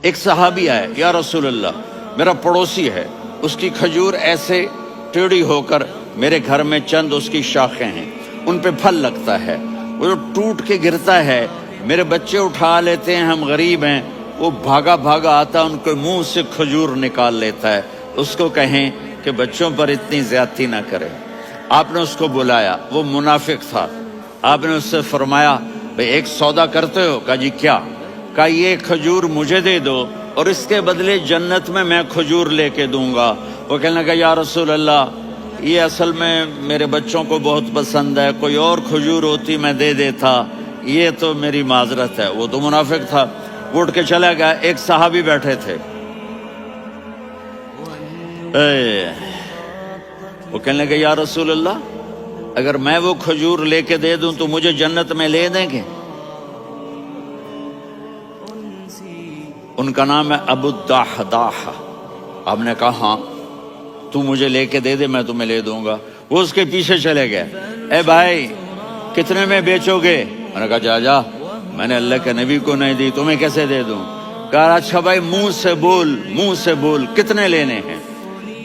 ایک صحابی آئے، یا رسول اللہ میرا پڑوسی ہے، اس کی کھجور ایسے ٹیڑھی ہو کر میرے گھر میں چند اس کی شاخیں ہیں، ان پہ پھل لگتا ہے، وہ جو ٹوٹ کے گرتا ہے، میرے بچے اٹھا لیتے ہیں، ہم غریب ہیں، وہ بھاگا بھاگا آتا ان کے منہ سے کھجور نکال لیتا ہے، اس کو کہیں کہ بچوں پر اتنی زیادتی نہ کرے۔ آپ نے اس کو بلایا، وہ منافق تھا، آپ نے اس سے فرمایا بھئی ایک سودا کرتے ہو؟ کہا جی کیا؟ کہا یہ کھجور مجھے دے دو اور اس کے بدلے جنت میں کھجور لے کے دوں گا۔ وہ کہنے لگا یا رسول اللہ یہ اصل میں میرے بچوں کو بہت پسند ہے، کوئی اور کھجور ہوتی میں دے دیتا، یہ تو میری معذرت ہے۔ وہ تو منافق تھا، وہ اٹھ کے چلا گیا۔ ایک صحابی بیٹھے تھے، وہ کہنے لگے یا رسول اللہ اگر میں وہ کھجور لے کے دے دوں تو مجھے جنت میں لے دیں گے؟ ان کا نام ہے ابو الدحداح۔ آپ نے کہا ہاں تو مجھے لے کے دے دے، میں تمہیں لے دوں گا۔ وہ اس کے پیچھے چلے گئے، اے بھائی کتنے میں بیچو گے؟ میں نے کہا جا جا، میں نے اللہ کے نبی کو نہیں دی، تمہیں کیسے دے دوں؟ کہا اچھا بھائی منہ سے بول کتنے لینے ہیں؟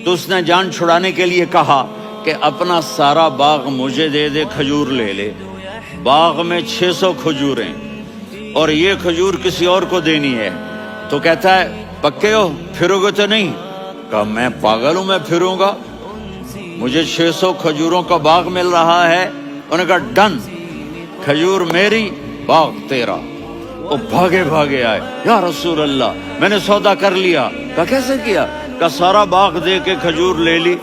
تو اس نے جان چھڑانے کے لیے کہا کہ اپنا سارا باغ مجھے دے دے، کھجور لے لے۔ باغ میں 600 کھجوریں اور یہ کھجور کسی اور کو دینی ہے۔ تو کہتا ہے پکے ہو، پھرو گے تو نہیں؟ کہا میں پاگل ہوں، میں پھروں گا؟ مجھے 600 کھجوروں کا باغ مل رہا ہے۔ انہوں نے کہا ڈن، کھجور میری، باغ تیرا۔ وہ بھاگے بھاگے آئے، یا رسول اللہ میں نے سودا کر لیا۔ کہا کیسے کیا؟ کہا سارا باغ دے کے کھجور لے لی۔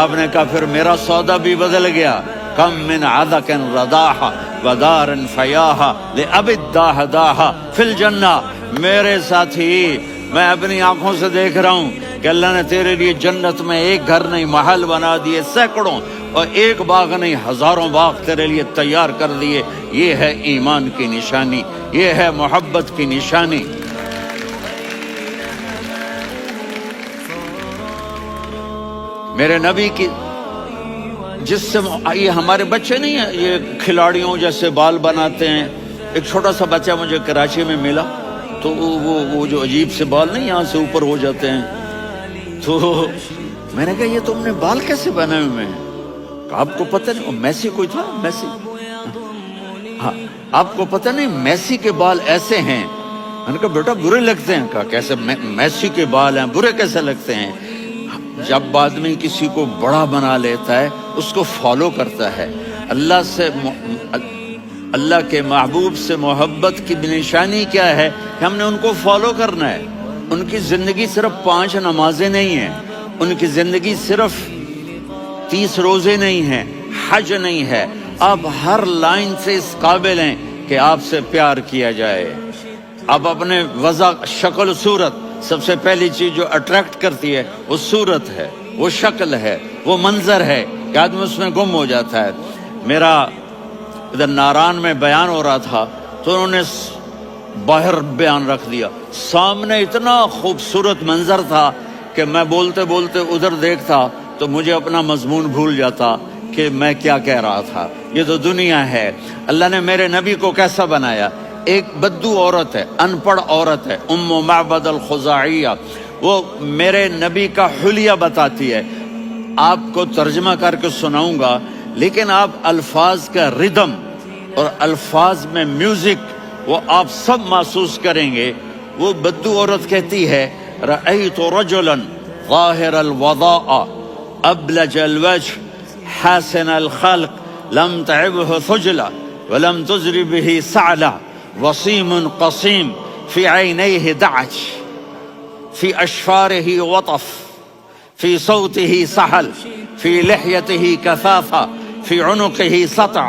آپ نے کہا پھر میرا سودا بھی بدل گیا۔ کم من عدق رداح ودار فیاح لأبی الدحداح فی الجنہ۔ میرے ساتھی میں اپنی آنکھوں سے دیکھ رہا ہوں کہ اللہ نے تیرے لیے جنت میں ایک گھر نہیں محل بنا دیے سینکڑوں، اور ایک باغ نہیں ہزاروں باغ تیرے لیے تیار کر دیے۔ یہ ہے ایمان کی نشانی، یہ ہے محبت کی نشانی۔ میرے نبی کی جس سے یہ ہمارے بچے نہیں ہیں، یہ کھلاڑیوں جیسے بال بناتے ہیں۔ ایک چھوٹا سا بچہ مجھے کراچی میں ملا، تو وہ جو عجیب سے بال نہیں یہاں سے اوپر ہو جاتے ہیں، تو میں نے کہا یہ تم نے بال کیسے بنائے ہوئے ہیں؟ آپ کو پتہ نہیں وہ میسی کوئی تھا، میسی، ہاں آپ کو پتہ نہیں میسی کے بال ایسے ہیں؟ میں نے کہا بیٹا برے لگتے ہیں۔ کہا کیسے؟ میسی کے بال ہیں برے کیسے لگتے ہیں؟ جب آدمی کسی کو بڑا بنا لیتا ہے اس کو فالو کرتا ہے۔ اللہ کے محبوب سے محبت کی نشانی کیا ہے کہ ہم نے ان کو فالو کرنا ہے۔ ان کی زندگی صرف 5 نمازیں نہیں ہیں، ان کی زندگی صرف 30 روزے نہیں ہیں، حج نہیں ہے۔ آپ ہر لائن سے اس قابل ہیں کہ آپ سے پیار کیا جائے۔ آپ اپنے وضع، شکل و صورت، سب سے پہلی چیز جو اٹریکٹ کرتی ہے وہ صورت ہے، وہ شکل ہے، وہ منظر ہے کہ آدمی اس میں گم ہو جاتا ہے۔ میرا ادھر ناران میں بیان ہو رہا تھا تو انہوں نے باہر بیان رکھ دیا، سامنے اتنا خوبصورت منظر تھا کہ میں بولتے بولتے ادھر دیکھتا تو مجھے اپنا مضمون بھول جاتا کہ میں کیا کہہ رہا تھا۔ یہ تو دنیا ہے۔ اللہ نے میرے نبی کو کیسا بنایا؟ ایک بدو عورت ہے، ان پڑھ عورت ہے، ام معبد الخزاعیہ، وہ میرے نبی کا حلیہ بتاتی ہے۔ آپ کو ترجمہ کر کے سناؤں گا، لیکن آپ الفاظ کا ردم اور الفاظ میں میوزک وہ آپ سب محسوس کریں گے۔ وہ بدو عورت کہتی ہے رأیت رجلا ظاہر الوضاء ابلج الوجه حاسن الخلق لم تعبه ثجلة ولم تزر به سعلة وصيم قصيم في عينيه دعج في أشفاره وطف في صوته سحل في لحيته كثافة في عنقه سطع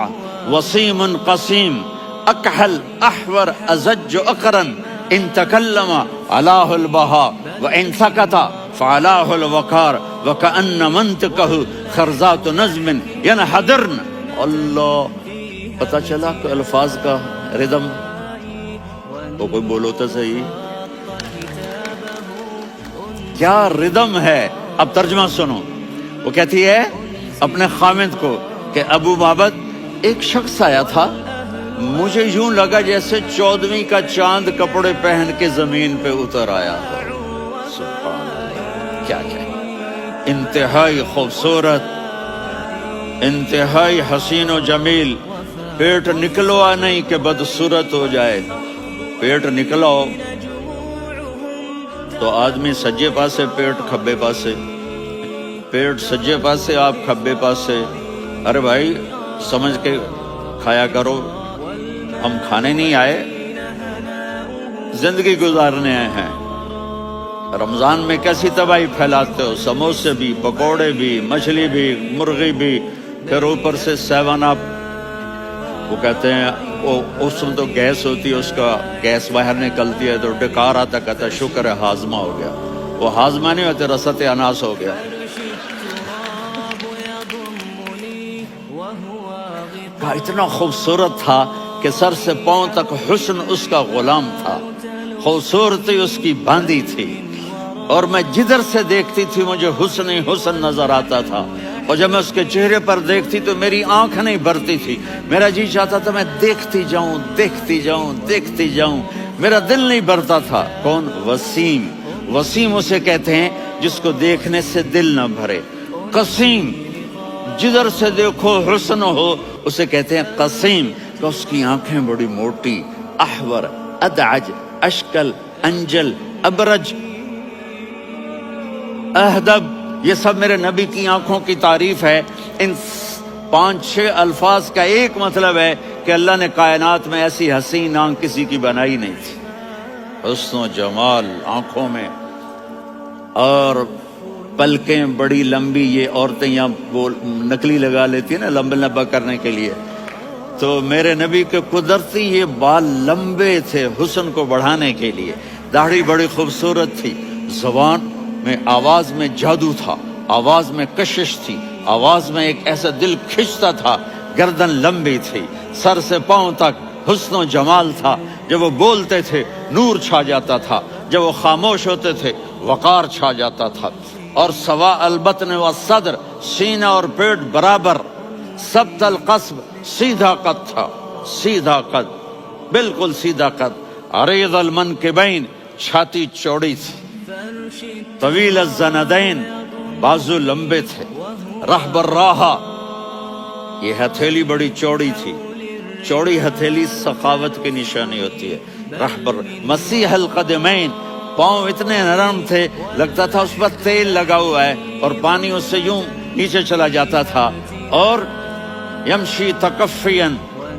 وصيم قصيم أكحل أحور أزج أقرن إن تكلم علاه البهاء وإن سكت فعلاه الوقار وكأن منطقه خرزات نظم ينحدرن۔ اللہ، پتہ چلا کہ الفاظ کا ردم تو کوئی بولو تو صحیح، کیا ردم ہے۔ اب ترجمہ سنو۔ وہ کہتی ہے اپنے خامد کو کہ ابو معبد ایک شخص آیا تھا، مجھے یوں لگا جیسے 14ویں کا چاند کپڑے پہن کے زمین پہ اتر آیا ہو۔ سبحان اللہ، کیا کہیں، انتہائی خوبصورت، انتہائی حسین و جمیل۔ پیٹ نکلوا نہیں کہ بدصورت ہو جائے، پیٹ نکلاؤ تو آدمی سجے پاسے پیٹ کھبے پاسے، پیٹ سجے پاسے آپ کھبے پاسے۔ ارے بھائی سمجھ کے کھایا کرو، ہم کھانے نہیں آئے، زندگی گزارنے آئے ہیں۔ رمضان میں کیسی تباہی پھیلاتے ہو، سموسے بھی، پکوڑے بھی، مچھلی بھی، مرغی بھی، پھر اوپر سے 7 اپ، وہ کہتے ہیں وہ اس میں تو گیس ہوتی ہے، اس کا گیس باہر نکلتی ہے تو ڈکار آتا، کہتا ہے شکر ہے ہاضمہ ہو گیا۔ وہ ہاضمہ نہیں ہوتے، رسط اناس ہو گیا۔ کہا اتنا خوبصورت تھا کہ سر سے پاؤں تک حسن اس کا غلام تھا، خوبصورتی اس کی باندھی تھی، اور میں جدھر سے دیکھتی تھی مجھے حسن ہی حسن نظر آتا تھا، اور جب میں اس کے چہرے پر دیکھتی تو میری آنکھ نہیں بھرتی تھی، میرا جی چاہتا تھا میں دیکھتی جاؤں دیکھتی جاؤں دیکھتی جاؤں، میرا دل نہیں بھرتا تھا۔ کون؟ وسیم۔ وسیم اسے کہتے ہیں جس کو دیکھنے سے دل نہ بھرے۔ قسیم، جدھر سے دیکھو حسن ہو، اسے کہتے ہیں قسیم، کہ اس کی آنکھیں بڑی موٹی، احور، ادعج، اشکل، انجل، ابرج، اہدب، یہ سب میرے نبی کی آنکھوں کی تعریف ہے۔ ان 5-6 الفاظ کا ایک مطلب ہے کہ اللہ نے کائنات میں ایسی حسین آنکھ کسی کی بنائی نہیں تھی۔ حسن و جمال آنکھوں میں، اور پلکیں بڑی لمبی، یہ عورتیں یہاں نکلی لگا لیتی ہیں نا لمبا لمبا کرنے کے لیے، تو میرے نبی کے قدرتی یہ بال لمبے تھے حسن کو بڑھانے کے لیے۔ داڑھی بڑی خوبصورت تھی، زبان میں، آواز میں جادو تھا، آواز میں کشش تھی، آواز میں ایک ایسا دل کھنچتا تھا، گردن لمبی تھی، سر سے پاؤں تک حسن و جمال تھا۔ جب وہ بولتے تھے نور چھا جاتا تھا، جب وہ خاموش ہوتے تھے وقار چھا جاتا تھا۔ اور سوا البطن و صدر، سینہ اور پیٹ برابر، سبت القصب، سیدھا قد تھا، سیدھا قد، بالکل سیدھا قد۔ عریض المنکبین، چھاتی چوڑی تھی، طویل الزندین، بازو لمبے تھے، رحب الراحہ، یہ ہتھیلی بڑی چوڑی تھی، چوڑی ہتھیلی سخاوت کی نشانی ہوتی ہے۔ رحب مسیح القدمین، پاؤں اتنے نرم تھے لگتا تھا اس پر تیل لگا ہوا ہے، اور پانی اس سے یوں نیچے چلا جاتا تھا۔ اور یمشی تکفین،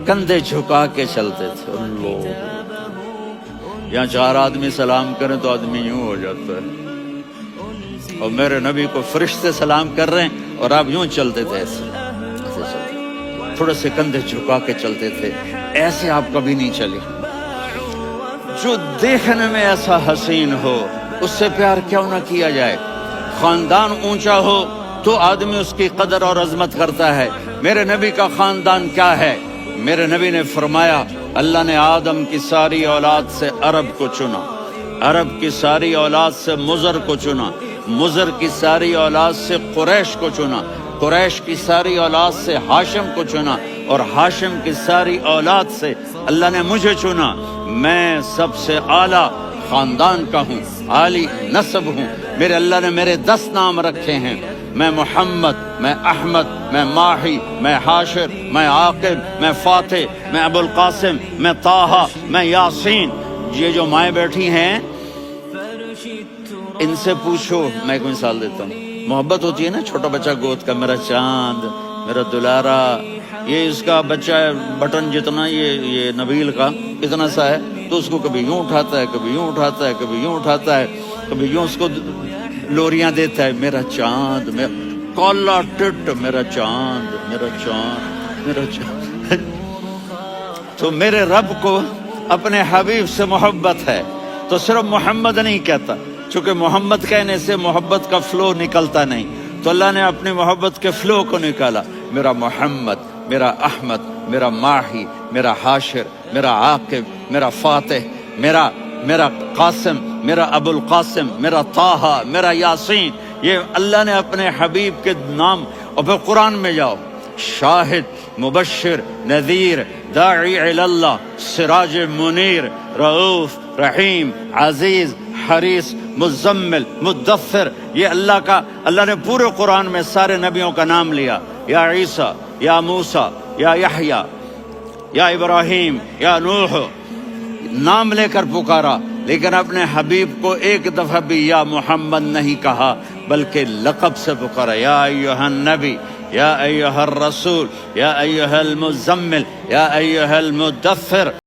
کندھے جھکا کے چلتے تھے۔ اللہ، یہاں 4 آدمی سلام کریں تو آدمی یوں ہو جاتا ہے، اور میرے نبی کو فرشتے سلام کر رہے ہیں اور آپ یوں چلتے تھے، ایسے چلتے، تھوڑے سے کندھے جھکا کے چلتے تھے، ایسے آپ کبھی نہیں چلے۔ جو دیکھنے میں ایسا حسین ہو اس سے پیار کیوں نہ کیا جائے؟ خاندان اونچا ہو تو آدمی اس کی قدر اور عظمت کرتا ہے۔ میرے نبی کا خاندان کیا ہے؟ میرے نبی نے فرمایا اللہ نے آدم کی ساری اولاد سے عرب کو چنا، عرب کی ساری اولاد سے مضر کو چنا، مضر کی ساری اولاد سے قریش کو چنا، قریش کی ساری اولاد سے ہاشم کو چنا، اور ہاشم کی ساری اولاد سے اللہ نے مجھے چنا۔ میں سب سے اعلیٰ خاندان کا ہوں، عالی نسب ہوں۔ میرے اللہ نے میرے 10 نام رکھے ہیں، میں محمد، میں احمد، میں ماہی، میں حاشر، میں عاقب، میں فاتح، میں ابو القاسم، میں طٰہٰ، میں یاسین۔ یہ جو مائیں بیٹھی ہیں ان سے پوچھو، میں ایک مثال دیتا ہوں، محبت ہوتی ہے نا چھوٹا بچہ گود کا، میرا چاند، میرا دلارا، یہ اس کا بچہ بٹن جتنا یہ نبیل کا اتنا سا ہے، تو اس کو کبھی یوں اٹھاتا ہے، کبھی یوں اٹھاتا ہے، کبھی یوں اٹھاتا ہے، کبھی یوں اس کو لوریاں دیتا ہے، میرا چاند، میرا کالا ٹٹ، میرا چاند، میرا چاند، میرا چاند۔ تو میرے رب کو اپنے حبیب سے محبت ہے تو صرف محمد نہیں کہتا، چونکہ محمد کہنے سے محبت کا فلو نکلتا نہیں، تو اللہ نے اپنی محبت کے فلو کو نکالا۔ میرا محمد، میرا احمد، میرا ماہی، میرا حاشر، میرا عاقب، میرا فاتح، میرا قاسم، میرا ابو القاسم، میرا طٰہٰ، میرا یاسین، یہ اللہ نے اپنے حبیب کے نام۔ اور پھر قرآن میں جاؤ، شاہد، مبشر نذیر داعی الی اللہ سراج منیر رؤوف رحیم عزیز حریص مزمل مدثر. یہ اللہ نے پورے قرآن میں سارے نبیوں کا نام لیا. یا عیسیٰ، یا موسیٰ، یا یحییٰ، یا ابراہیم، یا نوح، نام لے کر پکارا، لیکن اپنے حبیب کو ایک دفعہ بھی یا محمد نہیں کہا بلکہ لقب سے پکارا. یا ایھا النبی، یا ایھا الرسول، یا ایھا المزمل، یا ایھا المدثر.